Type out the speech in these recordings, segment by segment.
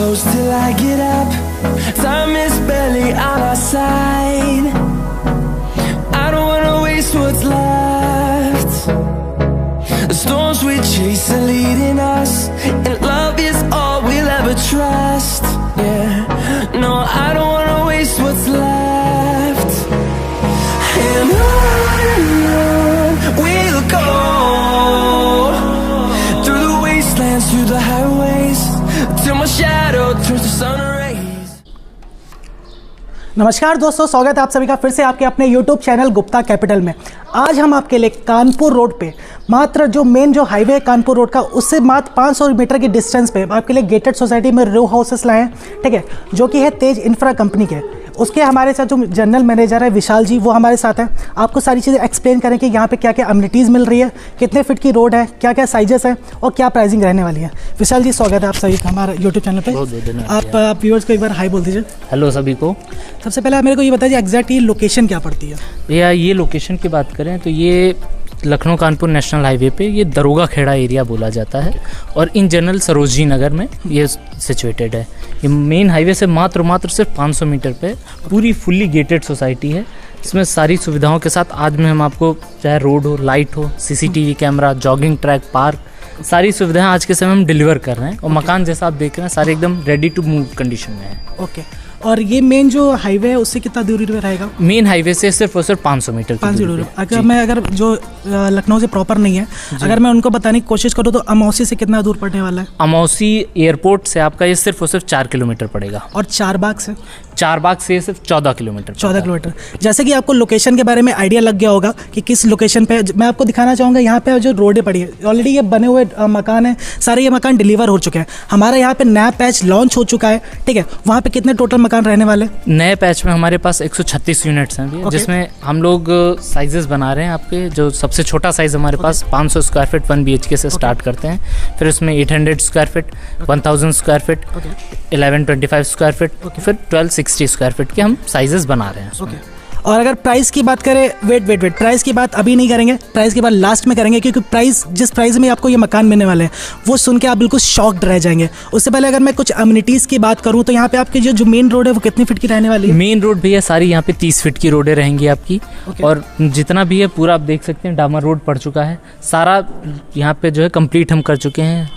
close till I get up. Time is barely on our side. I don't wanna waste what's left. The storms we chase are leading us, and love is all we'll ever trust. Yeah, no, I don't wanna waste what's left. And on we'll go, through the wastelands, through the highways, till my shadow turns to sun rays. नमस्कार दोस्तों, स्वागत है आप सभी का फिर से आपके अपने YouTube चैनल गुप्ता कैपिटल में। आज हम आपके लिए कानपुर रोड पे, मात्र जो मेन जो हाईवे है कानपुर रोड का, उससे मात्र 500 मीटर की डिस्टेंस पे आपके लिए गेटेड सोसाइटी में रो हाउसेस लाए हैं, ठीक है, जो कि है तेज इंफ्रा कंपनी के। उसके हमारे साथ जो जनरल मैनेजर है विशाल जी, वो हमारे साथ हैं। आपको सारी चीज़ें एक्सप्लेन करें कि यहाँ पे क्या क्या अम्यूनिटीज़ मिल रही है, कितने फिट की रोड है, क्या क्या साइजेस है और क्या प्राइसिंग रहने वाली है। विशाल जी, स्वागत है आप सभी का हमारे यूट्यूब चैनल पे। आप व्यूअर्स को एक बार हाई बोल दीजिए। हेलो सभी को। सबसे पहले आप मेरे को ये बताइए एग्जैक्ट ये लोकेशन क्या पड़ती है। भैया ये लोकेशन की बात करें तो ये लखनऊ कानपुर नेशनल हाईवे पे ये दरोगा खेड़ा एरिया बोला जाता है और इन जनरल सरोजनी नगर में ये सिचुएटेड है। ये मेन हाईवे से मात्र सिर्फ 500 मीटर पे पूरी फुल्ली गेटेड सोसाइटी है। इसमें सारी सुविधाओं के साथ आज में हम आपको, चाहे रोड हो, लाइट हो, CCTV camera, jogging track, park, सारी सुविधाएं आज के समय हम डिलीवर कर रहे हैं। और मकान जैसा आप देख रहे हैं सारे एकदम रेडी टू मूव कंडीशन में है। ओके, और ये मेन जो हाईवे है उससे कितना दूरी पे रहेगा? मेन हाईवे से सिर्फ और सिर्फ 500 मीटर। 500 मीटर। अगर जो लखनऊ से प्रॉपर नहीं है, अगर मैं उनको बताने की कोशिश करूँ तो अमौसी से कितना दूर पड़ने वाला है? अमौसी एयरपोर्ट से आपका ये सिर्फ और सिर्फ 4 किलोमीटर पड़ेगा। और चारबाग से? चारबाग से सिर्फ 14 किलोमीटर। 14 किलोमीटर। जैसे कि आपको लोकेशन के बारे में आइडिया लग गया होगा कि किस लोकेशन पे मैं आपको दिखाना चाहूँगा। यहाँ पे जो रोडें पड़ी है, ऑलरेडी ये बने हुए मकान है, सारे ये मकान डिलीवर हो चुके हैं। हमारा यहाँ पे नया पैच लॉन्च हो चुका है, ठीक है। वहाँ पे कितने टोटल मकान रहने वाले? नए पैच में हमारे पास 136 यूनिट्स हैं, जिसमें हम लोग साइजेस बना रहे हैं आपके। जो सबसे छोटा साइज हमारे पास 500 स्क्वायर फीट 1 BHK से स्टार्ट करते हैं, फिर उसमें 800 square feet, 1000 square feet, 1125 square feet, फिर 1260 स्क्वायर फीट के हम साइजेस बना रहे हैं। और अगर प्राइस की बात करें, वेट प्राइस की बात अभी नहीं करेंगे, प्राइस की बात लास्ट में करेंगे, क्योंकि प्राइस जिस प्राइस में आपको ये मकान मिलने वाले हैं वो सुन के आप बिल्कुल शॉक्ड रह जाएंगे। उससे पहले अगर मैं कुछ अम्यूनिटीज़ की बात करूँ तो यहाँ पे आपकी जो मेन रोड है वो कितनी फीट की रहने वाली है? मेन रोड भैया सारी यहाँ पे 30 फीट की रोडें रहेंगी आपकी। और जितना भी है पूरा आप देख सकते हैं डामर रोड पड़ चुका है। सारा यहाँ पे जो है कंप्लीट हम कर चुके हैं।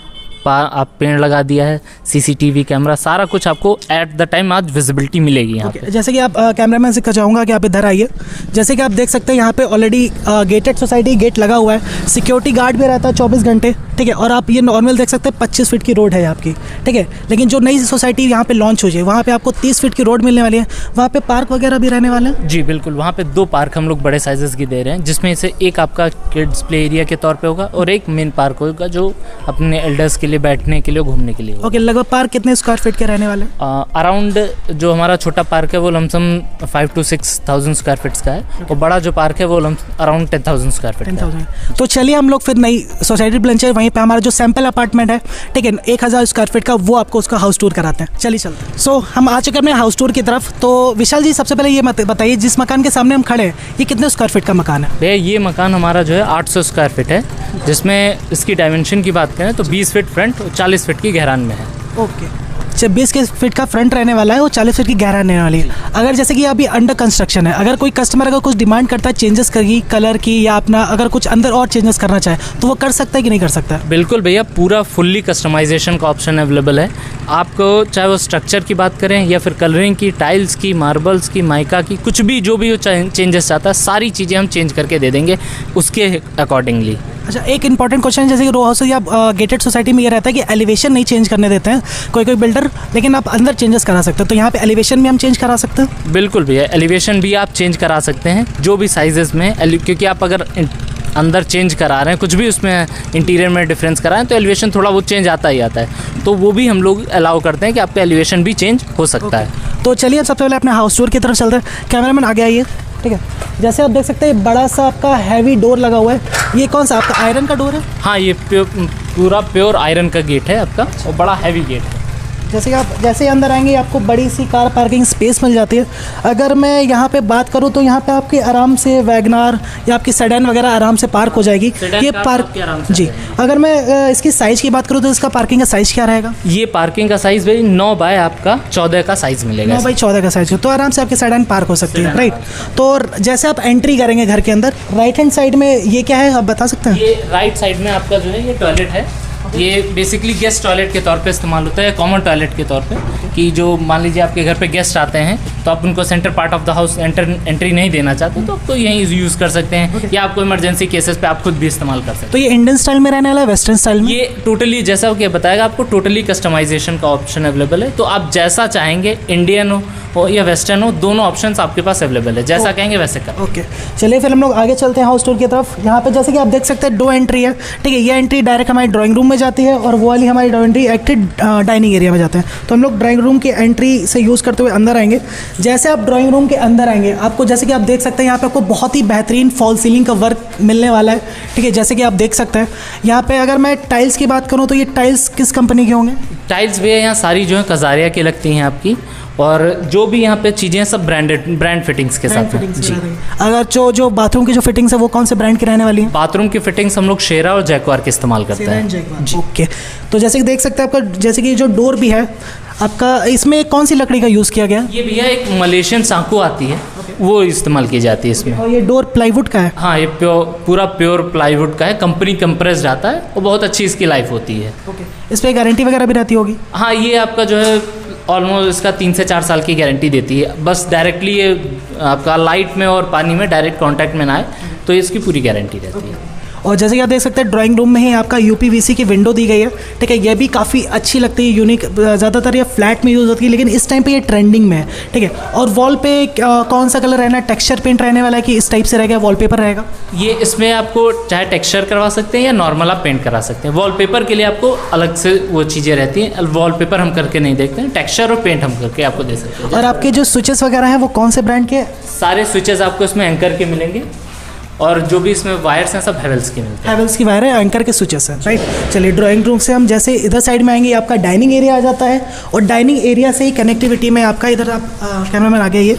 आप पेड़ लगा दिया है, सीसीटीवी कैमरा, सारा कुछ आपको एट द टाइम आज विजिबिलिटी मिलेगी यहाँ पे। जैसे कि आप कैमरामैन से चाहूँगा कि आप इधर आइए। जैसे कि आप देख सकते हैं यहाँ पे ऑलरेडी गेटेड सोसाइटी गेट लगा हुआ है, सिक्योरिटी गार्ड भी रहता है 24 घंटे, ठीक है। और आप ये नॉर्मल देख सकते हैं 25 फीट की रोड है आपकी, ठीक है। लेकिन जो नई सोसाइटी यहाँ पे लॉन्च हो जाए वहाँ पे आपको 30 फीट की रोड मिलने वाली है। वहाँ पे पार्क वगैरह भी रहने वाले हैं? जी बिल्कुल, वहाँ पे 2 पार्क हम लोग बड़े साइजेस की दे रहे हैं, जिसमें से एक आपका किड्स प्ले एरिया के तौर पे होगा और एक मेन पार्क होगा जो अपने एल्डर्स के लिए बैठने के लिए, घूमने के लिए। ओके, लगभग पार्क कितने स्क्वायर फीट के रहने वाले? अराउंड जो हमारा छोटा पार्क है वो लमसम 5 to 6,000 स्क्वायर फीट का है और बड़ा जो पार्क है वो अराउंड 10,000 स्क्वायर फीट का है। तो चलिए हम लोग फिर नई सोसाइटी प्लान है, वहीं पे हमारा जो सैंपल अपार्टमेंट है, ठीक है, 1000 स्क्वायर फीट का, वो आपको उसका हाउस टूर कराते हैं। चलिए चलते हैं। सो हम आ चुके हैं हाउस टूर की तरफ। तो विशाल जी, सबसे पहले ये बताइए, जिस मकान के सामने हम खड़े हैं ये कितने स्क्वायर फीट का मकान है? भैया ये मकान हमारा जो है 800 स्क्वायर फीट है, जिसमें इसकी डायमेंशन की बात करें तो 20 फीट फ्रंट और 40 फीट की गहराई में है। ओके, 20 फीट का फ्रंट रहने वाला है और 40 फीट की गहराई रहने वाली है। अगर जैसे कि अभी अंडर कंस्ट्रक्शन है, अगर कोई कस्टमर अगर कुछ डिमांड करता है चेंजेस की, कलर की, या अपना अगर कुछ अंदर और चेंजेस करना चाहे तो वो कर सकता है कि नहीं कर सकता? बिल्कुल भैया, पूरा फुल्ली कस्टमाइजेशन का ऑप्शन अवेलेबल है आपको। चाहे वो स्ट्रक्चर की बात करें या फिर कलरिंग की, टाइल्स की, मार्बल्स की, माइका की, कुछ भी जो भी चेंजेस चाहता है सारी चीज़ें हम चेंज करके दे देंगे उसके अकॉर्डिंगली। अच्छा, एक इंपॉर्टेंट क्वेश्चन, जैसे कि रो हाउस या गेटेड सोसाइटी में ये रहता है कि एलिवेशन नहीं चेंज करने देते हैं कोई बिल्डर, लेकिन आप अंदर चेंजेस करा सकते हैं। तो यहाँ पे एलिवेशन भी हम चेंज करा सकते हैं? बिल्कुल भैया, एलिवेशन भी आप चेंज करा सकते हैं जो भी साइजेस में, क्योंकि आप अगर अंदर चेंज करा रहे हैं, कुछ भी उसमें इंटीरियर में डिफरेंस करा रहे हैं तो एलिवेशन थोड़ा वो चेंज आता ही आता है। तो वो भी हम लोग अलाउ करते हैं कि आपका एलिवेशन भी चेंज हो सकता है। तो चलिए सबसे पहले अपने हाउस टूर की तरफ चलते हैं। कैमरामैन आगे आइए, ठीक है। जैसे आप देख सकते हैं बड़ा सा आपका हैवी डोर लगा हुआ है। ये कौन सा आपका आयरन का डोर है? हाँ, ये पूरा प्योर आयरन का गेट है आपका और बड़ा हैवी गेट है। जैसे ही अंदर आएंगे आपको बड़ी सी कार पार्किंग स्पेस मिल जाती है। अगर मैं यहाँ पे बात करूँ तो यहाँ पे आपके आराम से वैगनार या आपकी सेडान वगैरह आराम से पार्क हो जाएगी। ये पार्क जी, अगर मैं इसकी साइज़ की बात करूँ तो इसका पार्किंग का साइज़ क्या रहेगा? ये पार्किंग का साइज़ भाई 9 बाय आपका 14 का साइज़ मिलेगा। 9 बाई 14 का साइज़, तो आराम से आपकी सेडान पार्क हो सकती है, राइट। तो जैसे आप एंट्री करेंगे घर के अंदर, राइट हैंड साइड में ये क्या है आप बता सकते हैं? ये राइट साइड में आपका जो है ये टॉयलेट है। ये बेसिकली गेस्ट टॉयलेट के तौर पे इस्तेमाल होता है, कॉमन टॉयलेट के तौर पे, कि जो मान लीजिए आपके घर पे गेस्ट आते हैं तो आप उनको centre part of the house entry नहीं देना चाहते तो आपको यहीं यूज़ कर सकते हैं, या आपको इमरजेंसी केसेस पे आप खुद भी इस्तेमाल कर सकते हैं। तो ये इंडियन स्टाइल में रहने वाला है, वेस्टर्न स्टाइल में? ये टोटली जैसा कि बताएगा आपको टोटली कस्टमाइजेशन का ऑप्शन अवेलेबल है, तो आप जैसा चाहेंगे, इंडियन हो या वेस्टर्न हो, दोनों ऑप्शंस आपके पास अवेलेबल है, जैसा कहेंगे वैसे कर। ओके, चलिए फिर हम लोग आगे चलते हैं हाउस टूर की तरफ। यहाँ पे जैसे कि आप देख सकते हैं 2 एंट्री है, ठीक है। ये एंट्री डायरेक्ट हमारी ड्राइंग रूम में जाती है और वो वाली हमारी एंट्री एक्टिव डाइनिंग एरिया में जाते हैं। तो हम लोग ड्राइंग रूम की एंट्री से यूज़ करते हुए अंदर आएंगे। जैसे आप ड्राइंग रूम के अंदर आएंगे आपको, जैसे कि आप देख सकते हैं, यहाँ पे आपको बहुत ही बेहतरीन फॉल सीलिंग का वर्क मिलने वाला है, ठीक है। जैसे कि आप देख सकते हैं यहाँ पे अगर मैं टाइल्स की बात करूँ तो ये टाइल्स किस कंपनी के होंगे? टाइल्स भी है यहाँ सारी जो है कजारिया की लगती हैं आपकी, और जो भी यहाँ पे चीज़ें हैं सब ब्रांड फिटिंग्स के साथ हैं जी। अगर जो बाथरूम की जो फिटिंग्स है वो कौन से ब्रांड की रहने वाली है? बाथरूम की फिटिंग्स हम लोग शेरा और जैक्वार के इस्तेमाल करते हैं। ओके, तो जैसे कि देख सकते हैं आपका, जैसे कि जो डोर भी है आपका, इसमें कौन सी लकड़ी का यूज़ किया गया? ये भैया एक मलेशियन सांकू आती है, वो इस्तेमाल की जाती है इसमें। और ये डोर प्लाईवुड का है? हाँ, ये पूरा प्योर प्लाईवुड का है, कंपनी कंप्रेस्ड आता है और बहुत अच्छी इसकी लाइफ होती है। इस पर गारंटी वगैरह भी रहती होगी? हाँ, ये आपका जो है ऑलमोस्ट इसका 3 से 4 साल की गारंटी देती है। बस डायरेक्टली ये आपका लाइट में और पानी में डायरेक्ट कांटेक्ट में ना आए तो इसकी पूरी गारंटी रहती है। और जैसे कि आप देख सकते हैं ड्राइंग रूम में ही आपका यूपीवीसी की विंडो दी गई है, ठीक है। ये भी काफ़ी अच्छी लगती है, यूनिक। ज़्यादातर ये फ्लैट में यूज़ होती है लेकिन इस टाइम पे ये ट्रेंडिंग में है, ठीक है। और वॉल पे कौन सा कलर रहना है? टेक्सचर पेंट रहने वाला है कि इस टाइप से रहेगा, वॉलपेपर रहेगा? ये इसमें आपको चाहे टेक्सचर करवा सकते हैं या नॉर्मल आप पेंट करा सकते हैं। वॉलपेपर के लिए आपको अलग से वो चीज़ें रहती हैं, वॉलपेपर हम करके नहीं देखते हैं, टेक्सचर और पेंट हम करके आपको दे सकते हैं। और आपके जो स्विचेस वगैरह हैं वो कौन से ब्रांड के? सारे स्विचेस आपको इसमें एंकर के मिलेंगे और जो भी इसमें वायर्स हैं सब हेवल्स के मिलते हैं। हेवल्स की वायर है, एंकर के स्विचेस हैं, राइट। चलिए ड्राइंग रूम से हम जैसे इधर साइड में आएंगे, आपका डाइनिंग एरिया आ जाता है और डाइनिंग एरिया से ही कनेक्टिविटी में आपका इधर आप कैमरामैन आ गया ये,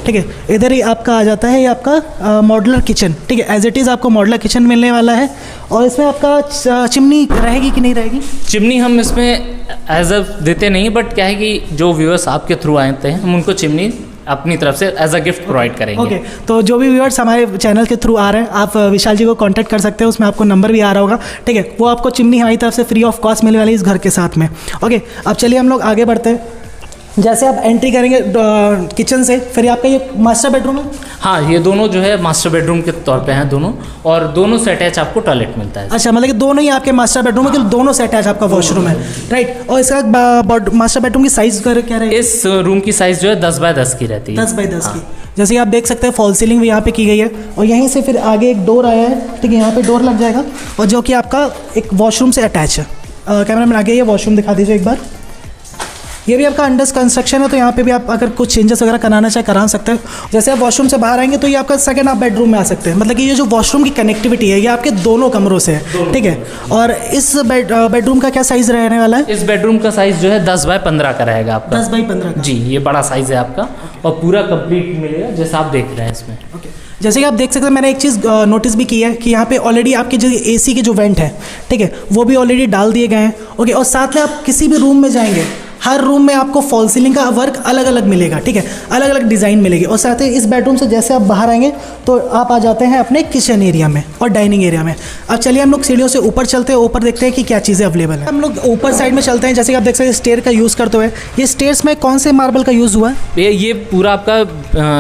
ठीक है। इधर ही आपका आ जाता है ये आपका मॉडुलर किचन, ठीक है। एज इट इज़ आपको मॉडुलर किचन मिलने वाला है। और इसमें आपका चिमनी रहेगी कि नहीं रहेगी? चिमनी हम इसमें एज अ देते नहीं, बट क्या है कि जो व्यूअर्स आपके थ्रू आते हैं हम उनको चिमनी अपनी तरफ से एज अ गिफ्ट प्रोवाइड करेंगे। ओके, तो जो भी व्यूअर्स हमारे चैनल के थ्रू आ रहे हैं आप विशाल जी को कांटेक्ट कर सकते हैं, उसमें आपको नंबर भी आ रहा होगा, ठीक है। वो आपको चिमनी हमारी तरफ से फ्री ऑफ कॉस्ट मिलने वाली है इस घर के साथ में। ओके, अब चलिए हम लोग आगे बढ़ते हैं। जैसे आप एंट्री करेंगे किचन से, फिर आपका ये मास्टर बेडरूम है? हाँ, ये दोनों जो है मास्टर बेडरूम के तौर पे हैं दोनों, और दोनों से अटैच आपको टॉयलेट मिलता है। अच्छा, मतलब कि दोनों ही आपके मास्टर बेडरूम है कि दोनों से अटैच आपका वॉशरूम है, राइट। और इसका मास्टर बेडरूम की साइज क्या रहेगी? इस रूम की साइज जो है 10 बाय 10 की रहती है। 10 बाय 10 की। जैसे कि आप देख सकते हैं फॉल सीलिंग भी यहाँ पे की गई है और यहीं से फिर आगे एक डोर आया है, ठीक है। यहाँ पे डोर लग जाएगा और जो कि आपका एक वॉशरूम से अटैच है। कैमरामैन आगे ये वॉशरूम दिखा दीजिए एक बार। ये भी आपका अंडर कंस्ट्रक्शन है, तो यहाँ पे भी आप अगर कुछ चेंजेस वगैरह कराना चाहे करा सकते हैं। जैसे आप वॉशरूम से बाहर आएंगे तो ये आपका सेकंड आप बेडरूम में आ सकते हैं। मतलब कि ये जो वॉशरूम की कनेक्टिविटी है ये आपके दोनों कमरों से है, ठीक है। और इस बेडरूम का क्या साइज़ रहने वाला है? इस बेडरूम का साइज़ जो है 10 बाय 15 का रहेगा आपका। 10 बाय 15 जी, ये बड़ा साइज़ है आपका और पूरा कंप्लीट मिलेगा जैसा आप देख रहे हैं इसमें। जैसे कि आप देख सकते हैं, मैंने एक चीज़ नोटिस भी की है कि यहाँ पे ऑलरेडी आपके जो एसी के जो वेंट है, ठीक है, वो भी ऑलरेडी डाल दिए गए हैं। ओके, और साथ में आप किसी भी रूम में जाएंगे, हर रूम में आपको फॉल सीलिंग का वर्क अलग अलग मिलेगा, ठीक है, अलग अलग डिज़ाइन मिलेगी। और साथ ही इस बेडरूम से जैसे आप बाहर आएंगे तो आप आ जाते हैं अपने किचन एरिया में और डाइनिंग एरिया में। अब चलिए हम लोग सीढ़ियों से ऊपर चलते हैं, ऊपर देखते हैं कि क्या चीज़ें अवेलेबल है। हम लोग ऊपर साइड में चलते हैं। जैसे कि आप देख सकते हैं स्टेयर का यूज़ करते हुए, ये स्टेयर्स में कौन से मार्बल का यूज़ हुआ है? ये पूरा आपका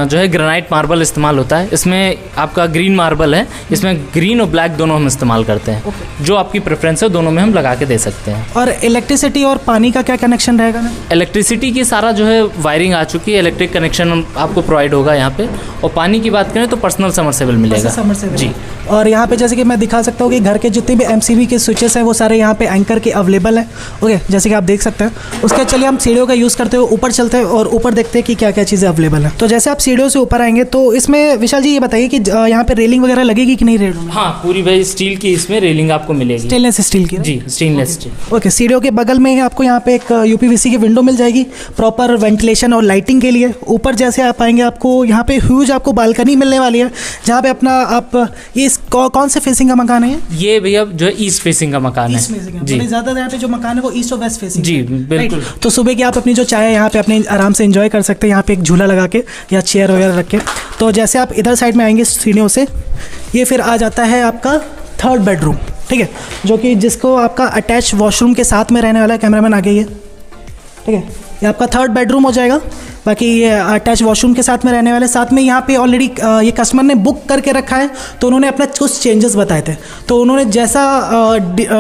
जो है ग्रेनाइट मार्बल इस्तेमाल होता है। इसमें आपका ग्रीन मार्बल है, इसमें ग्रीन और ब्लैक दोनों हम इस्तेमाल करते हैं। जो आपकी प्रेफरेंस है दोनों में हम लगा के दे सकते हैं। और इलेक्ट्रिसिटी और पानी का क्या कनेक्शन रहेगा ना? इलेक्ट्रिसिटी की सारा जो है वायरिंग आ चुकी है, इलेक्ट्रिक कनेक्शन आपको प्रोवाइड होगा यहाँ पे। और पानी की बात करें तो पर्सनल समरसेबल मिलेगा। समरसेबल जी। और यहाँ पे जैसे कि मैं दिखा सकता हूँ कि घर के जितने भी एमसीबी के स्विचेस हैं वो सारे यहाँ पे एंकर के अवेलेबल हैं। ओके, जैसे कि आप देख सकते हैं। उसके चलिए हम सीढ़ियों का यूज़ करते हुए ऊपर चलते हैं और ऊपर देखते हैं कि क्या क्या चीज़ें अवेलेबल हैं। तो जैसे आप सीढ़ियों से ऊपर आएंगे तो इसमें विशाल जी ये बताइए कि यहाँ पे रेलिंग वगैरह लगेगी कि नहीं? रेलिंग? हाँ, पूरी भाई स्टील की इसमें रेलिंग आपको मिलेगी। स्टेनलेस स्टील की? जी, स्टेनलेस स्टील। ओके, सीढ़ियों के बगल में ही आपको यहाँ पे एक UPVC एसी की विंडो मिल जाएगी प्रॉपर वेंटिलेशन और लाइटिंग के लिए। ऊपर जैसे आप आएंगे आपको यहाँ पे ह्यूज आपको बालकनी मिलने वाली है, जहाँ पे अपना आप ये कौन से फेसिंग का मकान है? ये भैया जो है ईस्ट फेसिंग का मकान है जी। ज़्यादा यहाँ पे जो मकान है वो ईस्ट और वेस्ट फेसिंग जी बिल्कुल। तो सुबह की आप अपनी जो चाय है यहाँ पे अपने आराम से एंजॉय कर सकते हैं, यहाँ पे एक झूला लगा के या चेयर वगैरह रख के। तो जैसे आप इधर साइड में आएंगे सीढ़ियों से, ये फिर आ जाता है आपका 3rd बेडरूम, ठीक है, जो कि जिसको आपका अटैच वॉशरूम के साथ में रहने वाला है। कैमरामैन आगे ये, ठीक है, ये आपका 3rd बेडरूम हो जाएगा। बाकी ये अटैच वॉशरूम के साथ में रहने वाले, साथ में यहाँ पे ऑलरेडी ये कस्टमर ने बुक करके रखा है, तो उन्होंने अपना कुछ चेंजेस बताए थे। तो उन्होंने जैसा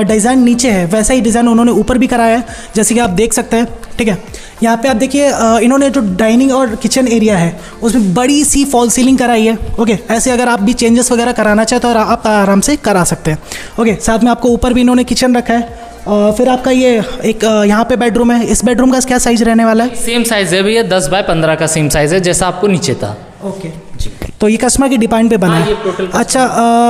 डिज़ाइन नीचे है वैसा ही डिज़ाइन उन्होंने ऊपर भी कराया है, जैसे कि आप देख सकते हैं, ठीक है। यहाँ पे आप देखिए इन्होंने जो डाइनिंग और किचन एरिया है उसमें बड़ी सी फॉल सीलिंग कराई है। ओके, ऐसे अगर आप भी चेंजेस वगैरह कराना चाहे तो आप आराम से करा सकते हैं। ओके, साथ में आपको ऊपर भी इन्होंने किचन रखा है। फिर आपका ये एक यहाँ पे बेडरूम है, इस बेडरूम का क्या साइज रहने वाला है? सेम साइज है भैया, 10 बाय 15 का सेम साइज है जैसा आपको नीचे था। ओके जी, तो ये कस्टमर की डिमांड पे बना है। अच्छा,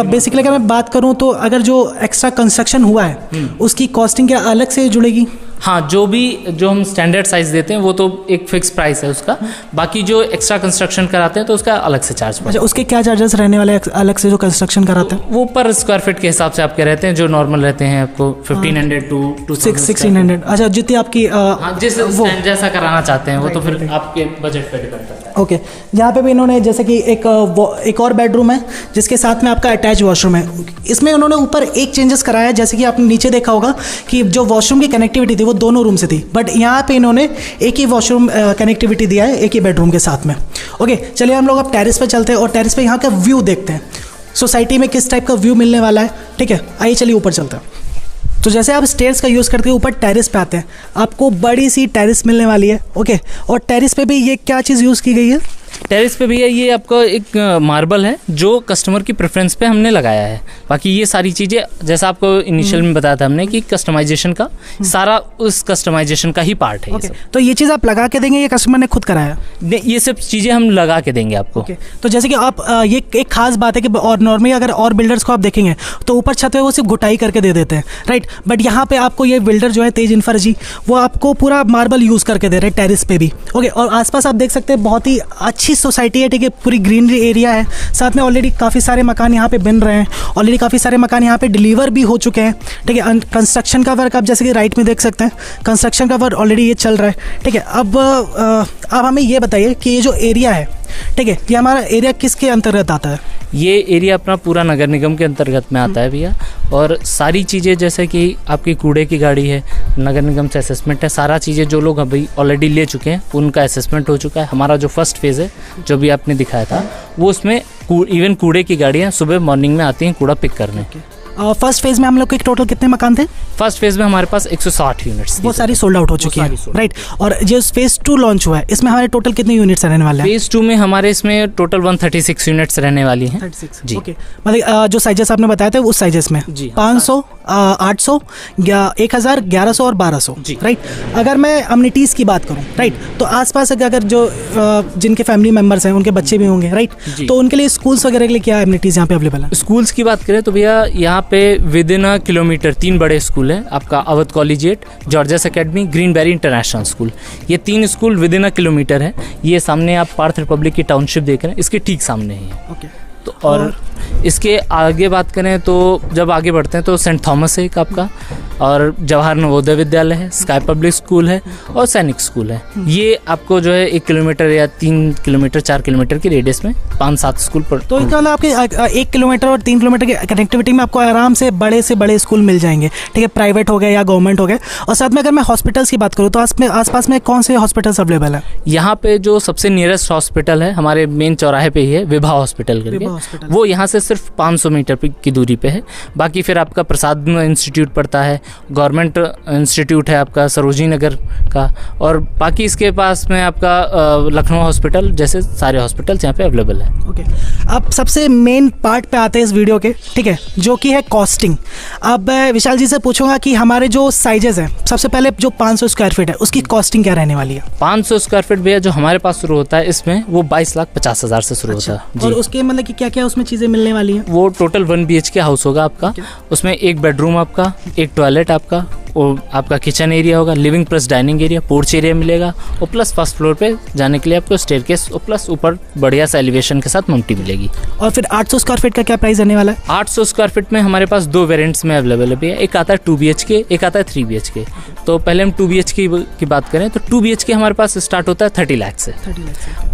बेसिकली अगर मैं बात करूँ तो अगर जो एक्स्ट्रा कंस्ट्रक्शन हुआ है उसकी कॉस्टिंग क्या अलग से जुड़ेगी? हाँ, जो हम स्टैंडर्ड साइज देते हैं वो तो एक फिक्स प्राइस है उसका, बाकी जो एक्स्ट्रा कंस्ट्रक्शन कराते हैं तो उसका अलग से चार्ज पड़ता है। अच्छा, उसके क्या चार्जेस रहने वाले अलग से जो कंस्ट्रक्शन कराते हैं? वो पर स्क्वायर फीट के हिसाब से आपके रहते हैं, जो नॉर्मल रहते हैं आपको 1500 to 1600। अच्छा, जितनी आपकी जिस जैसा कराना चाहते हैं वो तो फिर आपके बजट पे डिपेंड करता है। ओके, यहाँ पे भी इन्होंने जैसे कि एक और बेडरूम है जिसके साथ में आपका अटैच वॉशरूम है। इसमें उन्होंने ऊपर एक चेंजेस कराया है, जैसे कि आपने नीचे देखा होगा कि जो वॉशरूम की कनेक्टिविटी थी वो दोनों रूम से थी, बट यहाँ पे इन्होंने एक ही वॉशरूम कनेक्टिविटी दिया है एक ही बेडरूम के साथ में। ओके, चलिए हम लोग अब टेरेस पे चलते हैं और टेरेस पे यहाँ का व्यू देखते हैं, सोसाइटी में किस टाइप का व्यू मिलने वाला है। ठीक है, आइए चलिए ऊपर चलते हैं। तो जैसे आप स्टेयर्स का यूज़ करके ऊपर टेरेस पे आते हैं, आपको बड़ी सी टेरेस मिलने वाली है। ओके, और टेरेस पे भी ये क्या चीज़ यूज़ की गई है? टेरेस पे भैया ये आपको एक मार्बल है जो कस्टमर की प्रेफरेंस पे हमने लगाया है। बाकी ये सारी चीज़ें जैसा आपको इनिशियल में बताया था हमने कि कस्टमाइजेशन का सारा उस कस्टमाइजेशन का ही पार्ट है। okay. तो ये चीज़ आप लगा के देंगे, ये कस्टमर ने खुद कराया? ये सब चीज़ें हम लगा के देंगे आपको। okay. तो जैसे कि आप ये एक खास बात है कि और नॉर्मली अगर और बिल्डर्स को आप देखेंगे तो ऊपर छत पे वो सिर्फ घुटाई करके दे देते हैं, राइट, बट यहाँ पे आपको ये बिल्डर जो है तेज इन्फर जी, वो आपको पूरा मार्बल यूज़ करके दे रहे हैं टेरेस पे भी। ओके, और आसपास आप देख सकते हैं बहुत ही अच्छी सोसाइटी है, ठीक है, पूरी ग्रीनरी एरिया है। साथ में ऑलरेडी काफ़ी सारे मकान यहाँ पे बन रहे हैं, ऑलरेडी काफ़ी सारे मकान यहाँ पे डिलीवर भी हो चुके हैं। ठीक है, कंस्ट्रक्शन का वर्क आप जैसे कि राइट में देख सकते हैं, कंस्ट्रक्शन का वर्क ऑलरेडी ये चल रहा है। ठीक है, अब हमें ये बताइए कि ये जो एरिया है, ठीक है, ये हमारा एरिया किसके अंतर्गत आता है? ये एरिया अपना पूरा नगर निगम के अंतर्गत में आता है भैया, और सारी चीज़ें जैसे कि आपकी कूड़े की गाड़ी है, नगर निगम से असेसमेंट है, सारा चीज़ें जो लोग अभी ऑलरेडी ले चुके हैं उनका असेसमेंट हो चुका है। हमारा जो फर्स्ट फेज़ है जो भी आपने दिखाया था वो उसमें इवन कूड़े की गाड़ियाँ सुबह मॉर्निंग में आती हैं कूड़ा पिक करने। फर्स्ट फेज़ में हम लोग के टोटल कितने मकान थे? फर्स्ट फेज़ में हमारे पास 160 यूनिट्स, वो सारी सोल्ड आउट हो चुकी है, राइट। और जो फेज़ 2 लॉन्च हुआ है इसमें हमारे टोटल कितने यूनिट्स रहने वाले हैं? फेज़ 2 में हमारे इसमें टोटल 136 यूनिट्स रहने वाली हैं। 36 जी, ओके, मतलब जो साइजेस आपने बताया था उस साइजेस में 500, 800, 1000, 1100 और 1200, राइट। अगर मैं अम्यूनिटीज़ की बात करूँ, राइट, तो आसपास अगर जो जिनके फैमिली मेम्बर्स हैं उनके बच्चे भी होंगे, राइट, तो उनके लिए स्कूल्स वगैरह के लिए क्या अम्यूनिटीज़ यहाँ पे अवेलेबल है? स्कूल्स की बात करें तो भैया यहाँ पे विद इन अ किलोमीटर 3 बड़े स्कूल है आपका, Awadh collegiate, gorgeous academy, greenberry international school. ये 3 school within a kilometre है। ये सामने आप पार्थ रिपब्लिक की टाउनशिप देख रहे हैं, इसके ठीक सामने ही है। ओके, तो और इसके आगे बात करें तो जब आगे बढ़ते हैं तो सेंट थॉमस है एक आपका, और जवाहर नवोदय विद्यालय है, स्काई पब्लिक स्कूल है और सैनिक स्कूल है। ये आपको जो है 1 किलोमीटर या 3 किलोमीटर 4 किलोमीटर की रेडियस में 5-7 स्कूल पर। तो इसका मतलब आपके 1 किलोमीटर और 3 किलोमीटर की कनेक्टिविटी में आपको आराम से बड़े स्कूल मिल जाएंगे, ठीक है, प्राइवेट हो गए या गवर्नमेंट हो गए। और साथ में अगर मैं हॉस्पिटल्स की बात करूँ तो आसपास में कौन से हॉस्पिटल्स अवेलेबल है? यहाँ पे जो सबसे नियरेस्ट हॉस्पिटल है हमारे मेन चौराहे पे ही है, विभा हॉस्पिटल करके, वो यहाँ से सिर्फ 500 मीटर की दूरी पे है। बाकी फिर आपका प्रसाद इंस्टीट्यूट पड़ता है, गवर्नमेंट इंस्टीट्यूट है आपका सरोजनी नगर का, और बाकी इसके पास में आपका लखनऊ हॉस्पिटल जैसे सारे हॉस्पिटल्स यहाँ पे अवेलेबल है। ओके, अब सबसे मेन पार्ट पे आते हैं इस वीडियो के, ठीक है, जो कि है कॉस्टिंग। अब विशाल जी से पूछूंगा कि हमारे जो साइजेस हैं, सबसे पहले जो 500 स्क्वायर फीट है उसकी कॉस्टिंग क्या रहने वाली है? 500 स्क्वायर फीट भैया जो हमारे पास शुरू होता है इसमें वो 22,50,000 से शुरू होता है। और उसके मतलब कि क्या क्या उसमें चीज़ें मिलने वाली हैं? वो टोटल 1 BHK हाउस होगा आपका, उसमें 1 बेडरूम आपका, 1 टॉयलेट आपका, वो आपका किचन एरिया होगा, living plus dining area, porch area मिलेगा, और प्लस फर्स्ट फ्लोर पे जाने के लिए आपको स्टेयरकेस और प्लस ऊपर बढ़िया सा एलिवेशन के साथ मल्टी मिलेगी। और फिर 800 स्क्वायर फीट का क्या प्राइस रहने वाला है? 800 स्क्वायर फीट में हमारे पास 2 वेरिएंट्स में अवेलेबल है। एक आता है 2 BHK, एक आता है 3 BHK। तो पहले हम 2 BHK की बात करें तो 2 BHK हमारे पास स्टार्ट होता है 30 लाख से।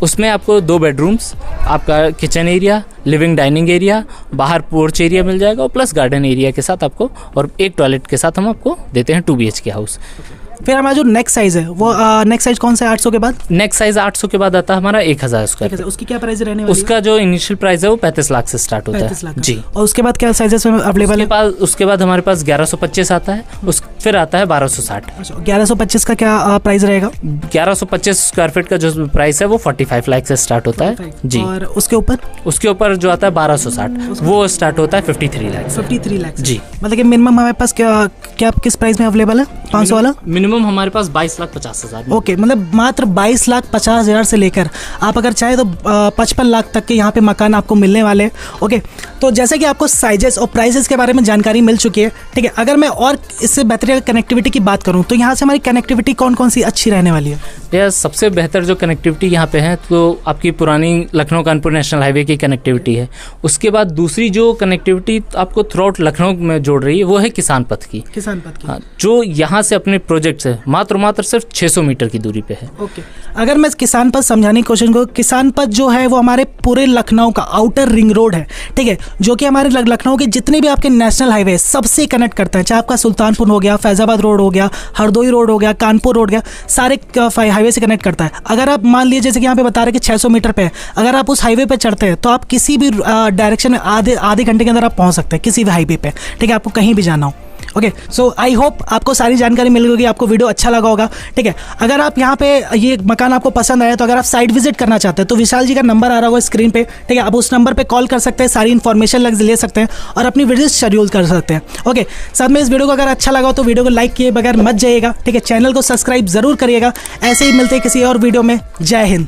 उसमें आपको 2 बेडरूम्स, आपका kitchen area, living dining area, बाहर पोर्च एरिया मिल जाएगा और प्लस गार्डन एरिया के साथ आपको, और एक टॉयलेट के साथ हम आपको देते हैं 2 BHK हाउस। फिर हमारा जो नेक्स्ट साइज है वो नेक्स्ट साइज कौन सा है 800 के बाद? नेक्स्ट साइज 800 के बाद आता है हमारा 1000 स्क्वायर फीट। उसकी क्या प्राइस रहने वाली है? उसका जो इनिशियल प्राइस है वो 35 लाख से स्टार्ट होता है जी। और उसके बाद क्या साइजेस में अवेलेबल है? उसके बाद हमारे पास 1125 आता है, फिर आता है 1260। 1125 का क्या प्राइस रहेगा? 1125 स्क्वायर फीट का जो प्राइस है वो 45 लाख से स्टार्ट होता है जी। और उसके ऊपर जो आता है 1260 वो स्टार्ट होता है 53 लाख। 53 लाख जी। मतलब कि मिनिमम हमारे पास क्या किस प्राइस में अवेलेबल है? 500 वाला मिनिमम हमारे पास 22,50,000। ओके, मतलब मात्र 22,50,000 से लेकर आप अगर चाहे तो 55 लाख तक के यहाँ पे मकान आपको मिलने वाले हैं। ओके, तो जैसे कि आपको साइजेस और प्राइसेस के बारे में जानकारी मिल चुकी है, ठीक है। अगर मैं और इससे बेहतरीन कनेक्टिविटी की बात करूँ तो यहाँ से हमारी कनेक्टिविटी कौन कौन सी अच्छी रहने वाली है? यह सबसे बेहतर जो कनेक्टिविटी यहाँ पे है तो आपकी पुरानी लखनऊ कानपुर नेशनल हाईवे की कनेक्टिविटी है। उसके बाद दूसरी जो कनेक्टिविटी आपको थ्रू आउट लखनऊ में जोड़ रही है वो है किसान पथ की। हाँ, जो यहाँ से अपने प्रोजेक्ट से मात्र सिर्फ 600 मीटर की दूरी पे है। ओके, अगर मैं किसान पथ समझाने की कोशिश करूँ, किसान पथ जो है वो हमारे पूरे लखनऊ का आउटर रिंग रोड है, ठीक है, जो कि हमारे लखनऊ के जितने भी आपके नेशनल हाईवे सबसे कनेक्ट करता है। चाहे आपका सुल्तानपुर हो गया, फैजाबाद रोड हो गया, हरदोई रोड हो गया, कानपुर रोड गया, सारे हाईवे से कनेक्ट करता है। अगर आप मान लीजिए जैसे कि यहाँ पे बता रहे कि 600 मीटर पे है, अगर आप उस हाईवे पे चढ़ते हैं तो आप किसी भी डायरेक्शन में आधे घंटे के अंदर आप पहुँच सकते हैं किसी भी हाईवे पे, ठीक है, आपको कहीं भी जाना हो। ओके, सो आई होप आपको सारी जानकारी मिल गई, आपको वीडियो अच्छा लगा होगा, ठीक है। अगर आप यहाँ पे ये मकान आपको पसंद आया तो अगर आप साइट विजिट करना चाहते हैं तो विशाल जी का नंबर आ रहा होगा स्क्रीन पे, ठीक है, आप उस नंबर पे कॉल कर सकते हैं, सारी इन्फॉर्मेशन ले सकते हैं और अपनी विजिट शेड्यूल कर सकते हैं। ओके, साथ में इस वीडियो को अगर अच्छा लगा तो वीडियो को लाइक किए बगैर मत जाइएगा, ठीक है, चैनल को सब्सक्राइब जरूर करिएगा। ऐसे ही मिलते हैं किसी और वीडियो में। जय हिंद।